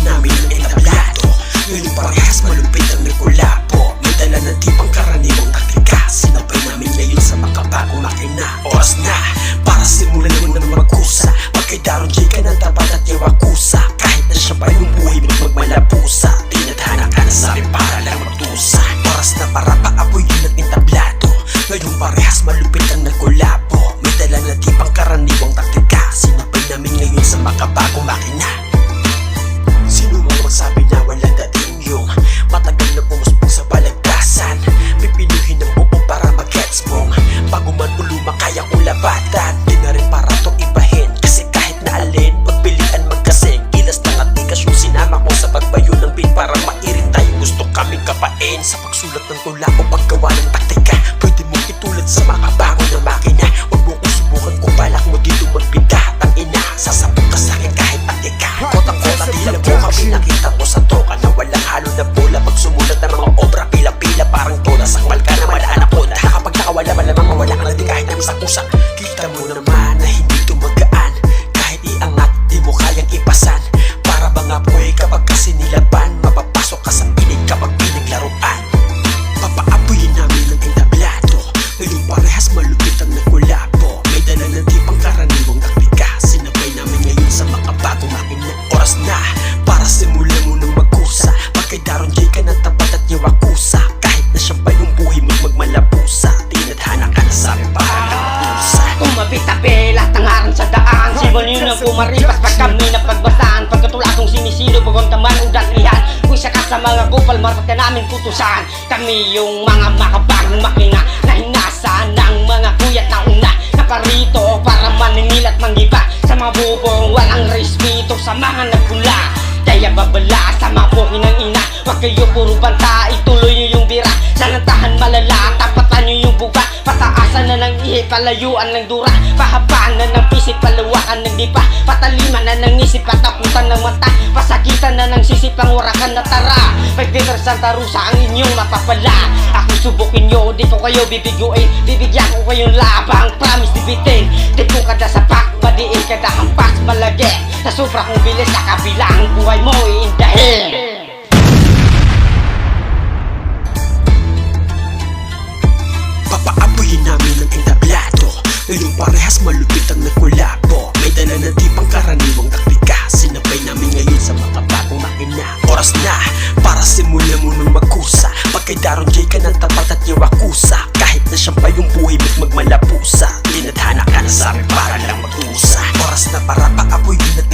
namin ang entablado. Ngayon parehas malupit ang nagkulabo. May dala na di pangkaraniwang taktika. Sinabay namin ngayon sa makabagong makina. Oras na para simulan mo ng magkusa. Pagkay Daron J ka ng tapat at yawakusa. Kahit na siya pa yung buhay magmalapusa. Tinadhana ka na sa akin para lang magtusa. Oras na para paapoy yun at entablado. Ngayon parehas malupit ang nagkulabo. May dala na di pangkaraniwang taktika. Sinabay namin ngayon sa makabagong makina. Sino mang magsabi na walang dating yung matagal na pumusbong sa balagtasan. Pipinuhin ng buo para mag-gets mong bago man uluma kaya kong labatan. Di na rin para to ibahin kasi kahit na alin pagpilian magkasing. Ilas ng atikas yung sinama ko sa pagbayo ng beat para mairin tayo gusto kaming kapain. Sa pagsulat ng tula o paggawa ng taktika pwede mong itulad sa makabago na makina. Huwag mo kong subukan kung balak mo dito magpinta. Tangina, sasabog ka sa'kin kahit patika. Kota-kota tila mo kami nakita ko sa toka na walang halo na bola. Pag sumulat ng mga obra pila-pila parang tola. Sakmal ka na malaan ang ponda. Kapag nakawala malamang mawala ka na di kahit ang isang-usap. Kita mo naman na hindi tumagaan. Kahit iangat di mo kayang ipasan. Para bang apoy kapag kasi nilaban. Mapapasok ka sa pinig kapag pinaglaruan. Papaapoyin namin ang entablado. Ngayon parehas malupit ang nagkulabo. May dala na di pangkaraniwang taktika. Sinabay namin ngayon sa makabagong makina. Oras na para simulan mo ng magkusa. Pagkay Daron J ka ng tapat at yawakusa. Kahit na siya pa yung buhay magmalapusa. Tinadhana ka na sa amin para lang magtusa. Kumabit-tabi lahat ng harang sa daan. Simon yun ang pumaripas pag kami na pagbasaan. Pagkatulatong sinisino bagon taman ugat lihan. Kung isa ka sa mga kupal marpat ka namin putusan. Kami yung mga makabagong makina na hinasa ng mga kuyat na una. Naparito para maningil at manggiba. Sa mga bubong walang respeto sa mga nagpula. Kaya babala sa mga pukin ng ina. Huwag kayo puro banta, ituloy nyo yung bira. Sa lantahan malala, tapatan nyo yung buga. Pataasan na ng ihip, palayuan ng dura. Pahabaan na ng pisip, palawakan ng dipa. Pataliman na ng isip, patakutan ng mata. Pasakitan na ng sisip, pangurakan na tara. Pagditer Santa Rosa ang inyong mapapala. Ako subukin nyo, di ko kayo bibiguin. Bibigyan ko kayong labang, promise di bitin. Di ko kada sapak, madiin kada hampas malagi. Sa sobra kong bilis, sa kabilang buhay mo iindahin. Papaapoyin namin ang entablado. Ngayon parehas malupit ang nagkulabo. May dala na di pangkaraniwang taktika. Sinabay namin ngayon sa makabagong makina. Oras na para simulan mo ng magkusa. Pagkay Daron J ka ng tapat at yawakusa. Kahit na siya pa yung buhay magmalapusa. Tinadhana ka na sa amin para lang mag-usa. Oras na para paapoyin at